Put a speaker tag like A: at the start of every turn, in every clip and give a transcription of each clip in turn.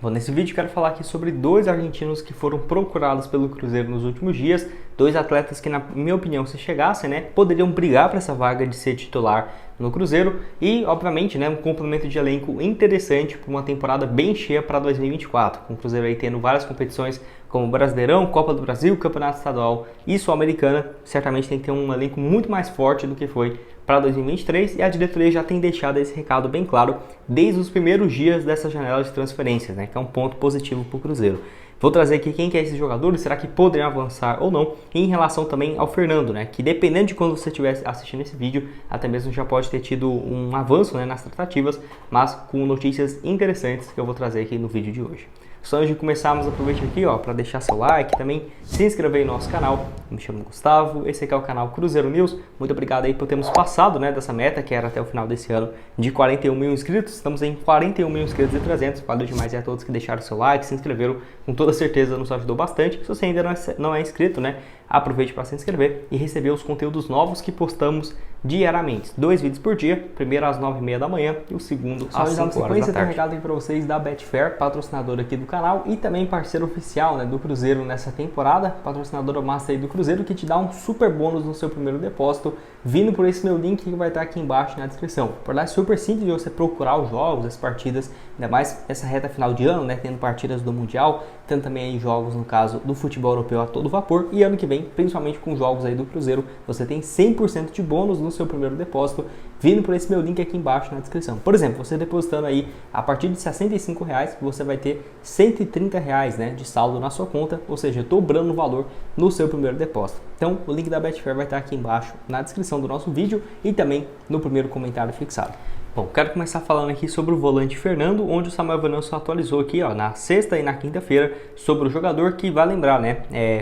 A: Bom, nesse vídeo quero falar aqui sobre dois argentinos que foram procurados pelo Cruzeiro nos últimos dias, dois atletas que, na minha opinião, se chegassem, poderiam brigar para essa vaga de ser titular no Cruzeiro e, obviamente, um complemento de elenco interessante para uma temporada bem cheia para 2024, com o Cruzeiro aí tendo várias competições como Brasileirão, Copa do Brasil, Campeonato Estadual e Sul-Americana. Certamente tem que ter um elenco muito mais forte do que foi para 2023 e a diretoria já tem deixado esse recado bem claro desde os primeiros dias dessa janela de transferências, que é um ponto positivo para o Cruzeiro. Vou trazer aqui quem que é esses jogadores, será que poderiam avançar ou não, e em relação também ao Fernando, que dependendo de quando você estiver assistindo esse vídeo, até mesmo já pode ter tido um avanço nas tratativas, mas com notícias interessantes que eu vou trazer aqui no vídeo de hoje. Só antes de começarmos, aproveite aqui para deixar seu like, também se inscrever no nosso canal. Eu me chamo Gustavo, esse aqui é o canal Cruzeiro News. Muito obrigado aí por termos passado dessa meta, que era até o final desse ano, de 41 mil inscritos. Estamos em 41 mil inscritos e 300. Valeu demais a todos que deixaram seu like, se inscreveram. Com toda certeza nos ajudou bastante. Se você ainda não é inscrito, aproveite para se inscrever e receber os conteúdos novos que postamos diariamente. 2 vídeos por dia, primeiro às 9h30 da manhã e o segundo às 5 horas da tarde. Tem um recado aí para vocês da Betfair, patrocinador aqui do canal e também parceiro oficial do Cruzeiro nessa temporada, patrocinadora master aí do Cruzeiro, que te dá um super bônus no seu primeiro depósito, vindo por esse meu link que vai estar aqui embaixo na descrição. Por lá é super simples de você procurar os jogos, as partidas, ainda mais essa reta final de ano, tendo partidas do Mundial, tendo também aí jogos, no caso, do futebol europeu a todo vapor, e ano que vem, principalmente com jogos aí do Cruzeiro, você tem 100% de bônus no seu primeiro depósito, vindo por esse meu link aqui embaixo na descrição. Por exemplo, você depositando aí a partir de R$65, você vai ter R$130 de saldo na sua conta, ou seja, dobrando o valor no seu primeiro depósito. Então, o link da Betfair vai estar aqui embaixo na descrição do nosso vídeo e também no primeiro comentário fixado. Bom, quero começar falando aqui sobre o volante Fernando, onde o Samuel Venâncio atualizou aqui na sexta e na quinta-feira sobre o jogador que, vai lembrar,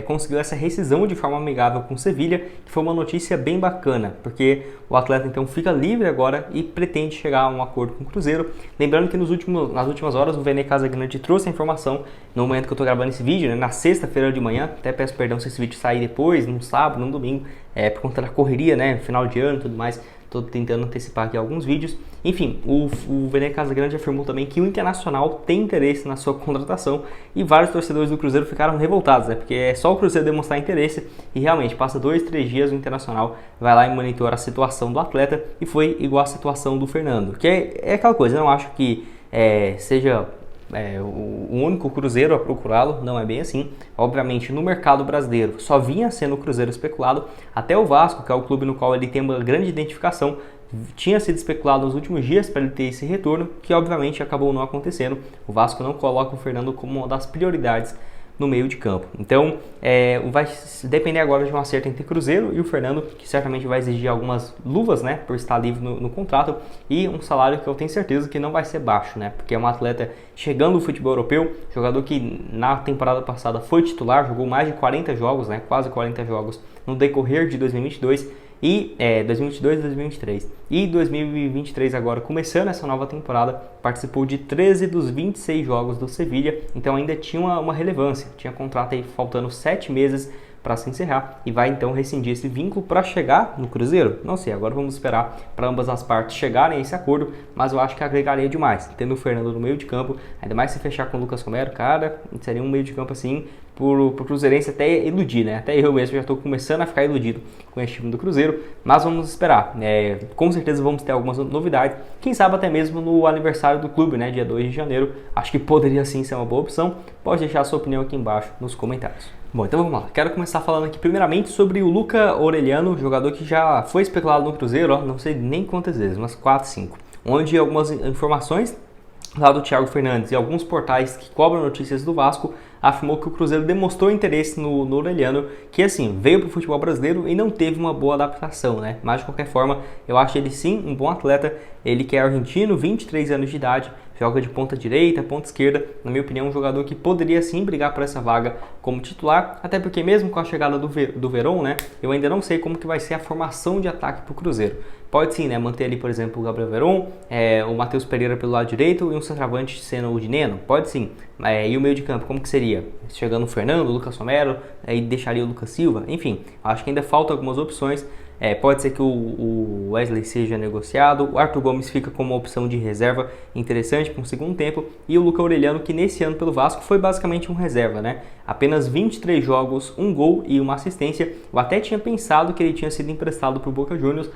A: conseguiu essa rescisão de forma amigável com o Sevilha, que foi uma notícia bem bacana, porque o atleta então fica livre agora e pretende chegar a um acordo com o Cruzeiro. Lembrando que nas últimas horas o Vene Casagrande trouxe a informação no momento que eu estou gravando esse vídeo, na sexta-feira de manhã, até peço perdão se esse vídeo sair depois, no sábado, no domingo, por conta da correria, final de ano e tudo mais. Estou tentando antecipar aqui alguns vídeos. Enfim, o Vene Casagrande afirmou também que o Internacional tem interesse na sua contratação e vários torcedores do Cruzeiro ficaram revoltados, porque é só o Cruzeiro demonstrar interesse e realmente passa 2-3 dias o Internacional vai lá e monitora a situação do atleta e foi igual a situação do Fernando, que é aquela coisa, eu não acho que seja o único Cruzeiro a procurá-lo, não é bem assim. Obviamente no mercado brasileiro só vinha sendo o Cruzeiro especulado, até o Vasco, que é o clube no qual ele tem uma grande identificação, tinha sido especulado nos últimos dias para ele ter esse retorno, que obviamente acabou não acontecendo. O Vasco não coloca o Fernando como uma das prioridades no meio de campo. Então, vai depender agora de um acerto entre Cruzeiro e o Fernando, que certamente vai exigir algumas luvas, por estar livre no contrato, e um salário que eu tenho certeza que não vai ser baixo, porque é um atleta chegando no futebol europeu, jogador que na temporada passada foi titular, jogou mais de 40 jogos, quase 40 jogos no decorrer de 2022, e 2022 e 2023 e 2023 agora começando essa nova temporada, participou de 13 dos 26 jogos do Sevilha, então ainda tinha uma relevância, tinha contrato aí faltando 7 meses para se encerrar e vai então rescindir esse vínculo para chegar no Cruzeiro. Não sei, agora vamos esperar para ambas as partes chegarem a esse acordo, mas eu acho que agregaria demais, tendo o Fernando no meio de campo, ainda mais se fechar com o Lucas Romero, cara, seria um meio de campo assim pro Cruzeirense até iludir, Até eu mesmo já estou começando a ficar iludido com esse time do Cruzeiro, mas vamos esperar, com certeza vamos ter algumas novidades, quem sabe até mesmo no aniversário do clube, dia 2 de janeiro, acho que poderia sim ser uma boa opção. Pode deixar a sua opinião aqui embaixo nos comentários. Bom, então vamos lá, quero começar falando aqui primeiramente sobre o Luca Orellano, jogador que já foi especulado no Cruzeiro, não sei nem quantas vezes, umas 4, 5, onde algumas informações lá do Thiago Fernandes e alguns portais que cobram notícias do Vasco afirmou que o Cruzeiro demonstrou interesse no Orellano, que assim, veio para o futebol brasileiro e não teve uma boa adaptação, Mas de qualquer forma, eu acho ele sim um bom atleta, ele que é argentino, 23 anos de idade, joga de ponta direita, ponta esquerda, na minha opinião um jogador que poderia sim brigar por essa vaga como titular, até porque mesmo com a chegada do Verón, eu ainda não sei como que vai ser a formação de ataque para o Cruzeiro. Pode sim, manter ali, por exemplo, o Gabriel Verón, o Matheus Pereira pelo lado direito e um centroavante sendo o Dineno, pode sim. E o meio de campo, como que seria? Chegando o Fernando, o Lucas Romero, e deixaria o Lucas Silva, enfim, acho que ainda faltam algumas opções. Pode ser que o Wesley seja negociado, o Arthur Gomes fica como uma opção de reserva interessante para um segundo tempo, e o Luca Aureliano, que nesse ano pelo Vasco foi basicamente um reserva, né? Apenas 23 jogos, um gol e uma assistência. Eu até tinha pensado que ele tinha sido emprestado para o Boca Juniors,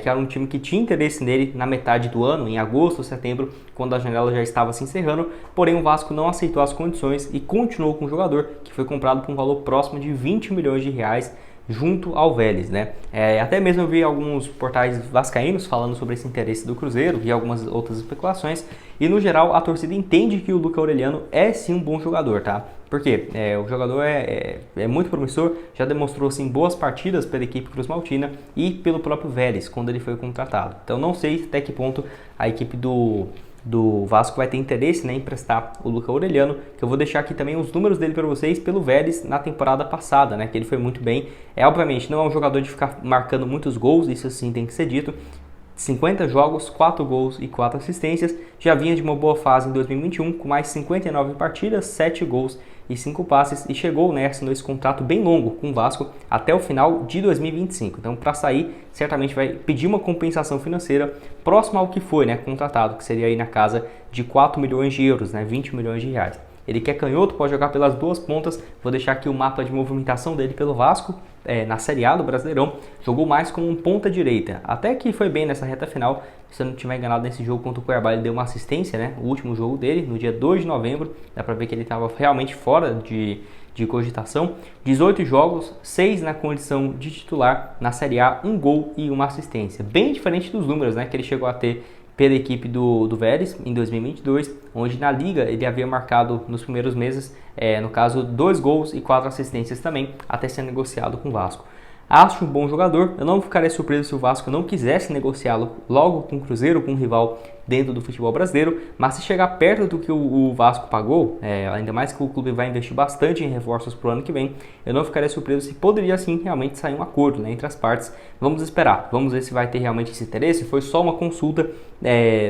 A: que era um time que tinha interesse nele na metade do ano, em agosto, setembro, quando a janela já estava se encerrando, porém o Vasco não aceitou as condições e continuou com o jogador, que foi comprado por um valor próximo de 20 milhões de reais, junto ao Vélez, né? Até mesmo eu vi alguns portais vascaínos falando sobre esse interesse do Cruzeiro, vi algumas outras especulações, e no geral a torcida entende que o Luca Aureliano é sim um bom jogador, tá? Porque o jogador é muito promissor, já demonstrou assim, boas partidas pela equipe cruzmaltina e pelo próprio Vélez, quando ele foi contratado. Então não sei até que ponto a equipe do Vasco vai ter interesse, né, em emprestar o Luca Aureliano, que eu vou deixar aqui também os números dele para vocês pelo Vélez na temporada passada, né, que ele foi muito bem. Obviamente não é um jogador de ficar marcando muitos gols, isso sim tem que ser dito. 50 jogos, 4 gols e 4 assistências, já vinha de uma boa fase em 2021, com mais 59 partidas, 7 gols e 5 passes, e chegou nesse contrato bem longo com o Vasco até o final de 2025. Então, para sair, certamente vai pedir uma compensação financeira próxima ao que foi, né, contratado, que seria aí na casa de 4 milhões de euros, né, 20 milhões de reais. Ele que é canhoto, pode jogar pelas duas pontas. Vou deixar aqui o mapa de movimentação dele pelo Vasco, na Série A do Brasileirão. Jogou mais como um ponta direita, até que foi bem nessa reta final. Se eu não estiver enganado, nesse jogo contra o Cuiabá ele deu uma assistência, né? O último jogo dele, no dia 2 de novembro. Dá pra ver que ele estava realmente fora de cogitação. 18 jogos, 6 na condição de titular na Série A, 1 gol e uma assistência. Bem diferente dos números, né, que ele chegou a ter pela equipe do Vélez em 2022, onde na Liga ele havia marcado nos primeiros meses, no caso, 2 gols e 4 assistências também, até ser negociado com o Vasco. Acho um bom jogador, eu não ficaria surpreso se o Vasco não quisesse negociá-lo logo com o Cruzeiro, com um rival dentro do futebol brasileiro, mas se chegar perto do que o Vasco pagou, ainda mais que o clube vai investir bastante em reforços para o ano que vem, eu não ficaria surpreso se poderia sim realmente sair um acordo, né, entre as partes. Vamos esperar, vamos ver se vai ter realmente esse interesse. Foi só uma consulta,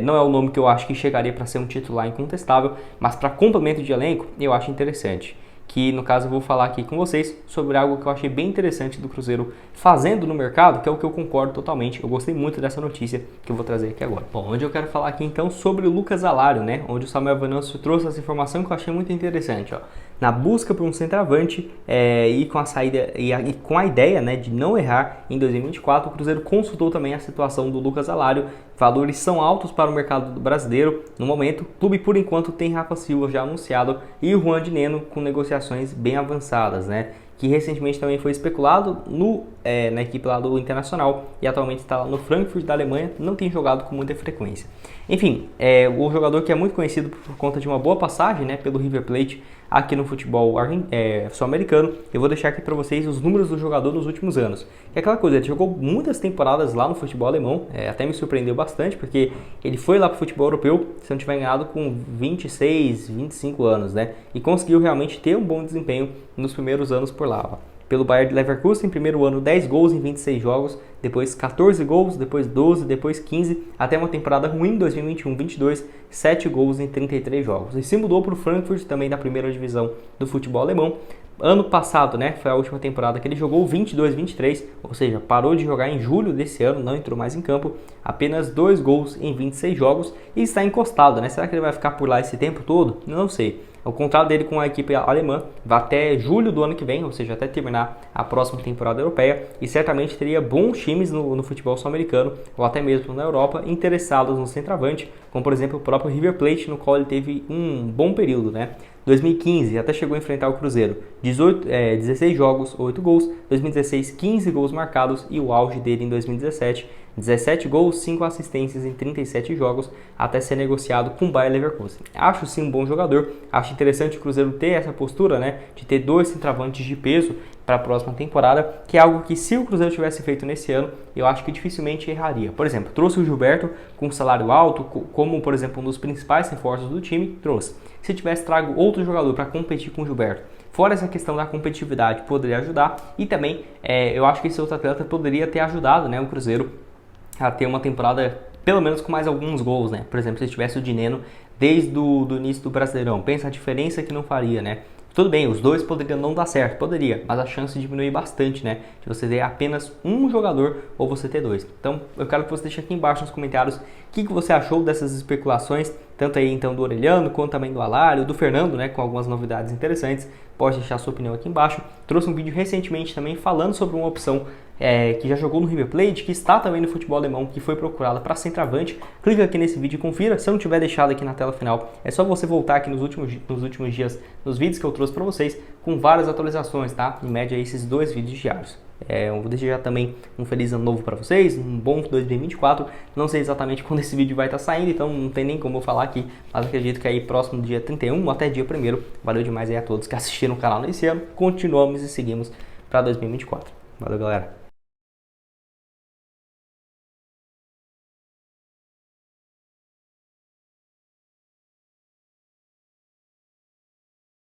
A: não é o nome que eu acho que chegaria para ser um titular incontestável, mas para complemento de elenco eu acho interessante. Que no caso eu vou falar aqui com vocês sobre algo que eu achei bem interessante do Cruzeiro fazendo no mercado, que é o que eu concordo totalmente. Eu gostei muito dessa notícia que eu vou trazer aqui agora. Bom, onde eu quero falar aqui então sobre o Lucas Alário, né? Onde o Samuel Venâncio trouxe essa informação que eu achei muito interessante, ó. Na busca por um centroavante e com a saída e com a ideia, né, de não errar em 2024, o Cruzeiro consultou também a situação do Lucas Alário. Valores são altos para o mercado brasileiro no momento. O clube, por enquanto, tem Rafa Silva já anunciado e o Juan de Neno com negociações bem avançadas, né? Que recentemente também foi especulado na equipe lá do Internacional e atualmente está lá no Frankfurt da Alemanha, não tem jogado com muita frequência. Enfim, o jogador que é muito conhecido por conta de uma boa passagem, né, pelo River Plate aqui no futebol sul-americano. Eu vou deixar aqui para vocês os números do jogador nos últimos anos. É aquela coisa, ele jogou muitas temporadas lá no futebol alemão, até me surpreendeu bastante, porque ele foi lá para o futebol europeu, se não tiver enganado, com 26, 25 anos, né, e conseguiu realmente ter um bom desempenho nos primeiros anos por lá, ó. Pelo Bayer Leverkusen, primeiro ano 10 gols em 26 jogos, depois 14 gols, depois 12, depois 15, até uma temporada ruim, 2021-22, 7 gols em 33 jogos. E se mudou para o Frankfurt, também da primeira divisão do futebol alemão. Ano passado, né, foi a última temporada que ele jogou, 22-23, ou seja, parou de jogar em julho desse ano, não entrou mais em campo, apenas 2 gols em 26 jogos e está encostado, né? Será que ele vai ficar por lá esse tempo todo? Não sei. O contrato dele com a equipe alemã vai até julho do ano que vem, ou seja, até terminar a próxima temporada europeia, e certamente teria bons times no futebol sul-americano, ou até mesmo na Europa, interessados no centroavante, como por exemplo o próprio River Plate, no qual ele teve um bom período, né? 2015 até chegou a enfrentar o Cruzeiro, 16 jogos, 8 gols, 2016 15 gols marcados e o auge dele em 2017, 17 gols, 5 assistências em 37 jogos, até ser negociado com o Bayer Leverkusen. Acho sim um bom jogador, acho interessante o Cruzeiro ter essa postura, né, de ter 2 centroavantes de peso para a próxima temporada, que é algo que se o Cruzeiro tivesse feito nesse ano, eu acho que dificilmente erraria. Por exemplo, trouxe o Gilberto com um salário alto, como por exemplo um dos principais reforços do time, trouxe. Se tivesse trago outro jogador para competir com o Gilberto, fora essa questão da competitividade, poderia ajudar, e também eu acho que esse outro atleta poderia ter ajudado, né, o Cruzeiro a ter uma temporada pelo menos com mais alguns gols, né? Por exemplo, se tivesse o Dineno desde o início do Brasileirão, pensa a diferença que não faria, né? Tudo bem, os dois poderiam não dar certo, poderia, mas a chance diminui bastante, né? De você ter apenas um jogador ou você ter dois. Então, eu quero que você deixe aqui embaixo nos comentários o que você achou dessas especulações, tanto aí então do Orelhano, quanto também do Alário, do Fernando, né? Com algumas novidades interessantes. Pode deixar sua opinião aqui embaixo. Trouxe um vídeo recentemente também falando sobre uma opção que já jogou no River Plate, que está também no futebol alemão, que foi procurada para centroavante. Clica aqui nesse vídeo e confira. Se eu não tiver deixado aqui na tela final, é só você voltar aqui nos últimos dias, nos vídeos que eu trouxe para vocês, com várias atualizações, tá? Em média, esses 2 vídeos diários. Eu vou desejar também um feliz ano novo para vocês, um bom 2024. Não sei exatamente quando esse vídeo vai estar saindo, então não tem nem como eu falar aqui, mas acredito que aí próximo do dia 31 ou até dia 1º. Valeu demais aí a todos que assistiram o canal nesse ano. Continuamos e seguimos para 2024. Valeu, galera!